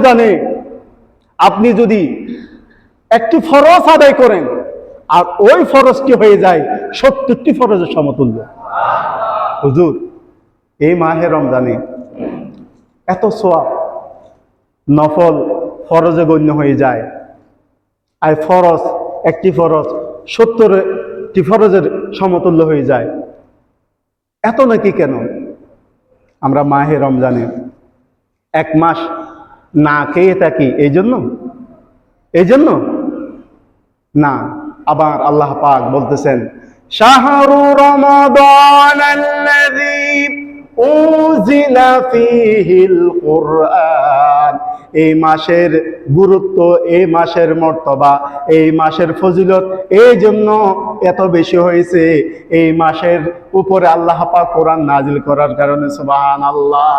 রমজানে আপনি যদি একটি ফরজ আদায় করেন আর ওই ফরজটি হয়ে যায় 70টি ফরজের সমতুল্য। হুজুর, এই মাহে রমজানে এত সওয়াব, নফল ফরজে গণ্য হয়ে যায়, আর ফরজ একটি ফরজ 70টি ফরজের সমতুল্য হয়ে যায়, এত নাকি কেন? আমরা মাহে রমজানে এক মাস না খেয়ে থাকি এই জন্য না। আবার আল্লাহ পাক বলতেছেন, শাহরু রমাদানাল্লাযী উনজিলা ফীহিল কুরআন। এই মাসের গুরুত্ব, এই মাসের মর্তবা, এই মাসের ফজিলত এই জন্য এত বেশি হয়েছে, এই মাসের উপরে আল্লাহ পাক কোরআন নাজিল করার কারণে। সুবহানাল্লাহ।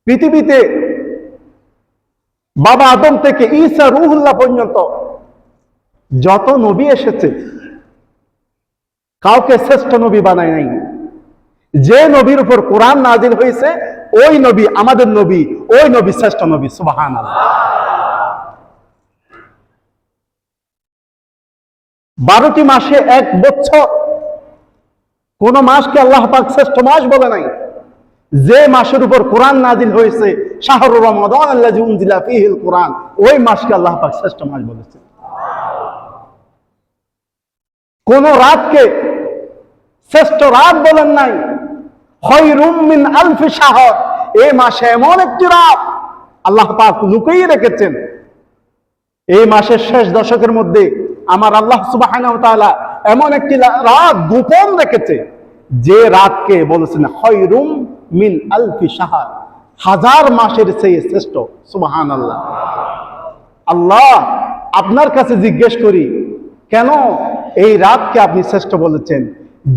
পৃথিবীতে বাবা আদম থেকে ঈসা রূহুল্লাহ পর্যন্ত যত নবী এসেছে, কাউকে শ্রেষ্ঠ নবী বানায় নাই। যে নবীর উপর কোরআন নাজিল হয়েছে ওই নবী আমাদের নবী, ওই নবী শ্রেষ্ঠ নবী। সুবহানাল্লাহ। 12টি মাসে এক বছর, কোন মাসকে আল্লাহ পাক শ্রেষ্ঠ মাস বলে নাই। যে মাসের উপর কোরআন নাজিল হয়েছে, শাহরু রমাদানাল্লাযী উনজিলা ফীহিল কুরআন, ওই মাসকে আল্লাহ পাক শ্রেষ্ঠ মাস বলেছে। কোন রাতকে শ্রেষ্ঠ রাত বলেন নাই। খায়রুম মিন আলফি শাহর, এই মাসে এমন একটি রাত আল্লাহ পাক লুকিয়ে রেখেছেন। এই মাসের শেষ দশকের মধ্যে আমার আল্লাহ সুবহানাহু ওয়া তাআলা এমন একটি রাত গোপন রেখেছে, যে রাতকে বলেছেন খায়রুম মিন আলফি শাহর, 1000 মাসের চেয়ে শ্রেষ্ঠ। সুবহানাল্লাহ। আল্লাহ, আপনার কাছে জিজ্ঞেস করি, কেন এই রাতকে আপনি শ্রেষ্ঠ বলেছেন?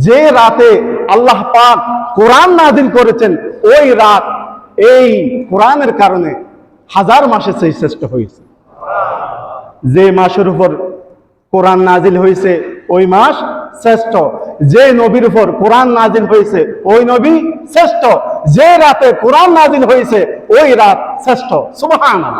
যে রাতে আল্লাহ পাক কোরআন নাজিল করেছেন, ওই রাত এই কোরআনের কারণে 1000 মাসের চেয়ে শ্রেষ্ঠ হয়েছে। যে মাসের উপর কোরআন নাজিল হয়েছে ওই মাস শ্রেষ্ঠ। যে নবীর উপর কোরআন নাজিল হয়েছে ওই নবী শ্রেষ্ঠ। যে রাতে কোরআন নাজিল হয়েছে ওই রাত শ্রেষ্ঠ। সুবহানাল্লাহ।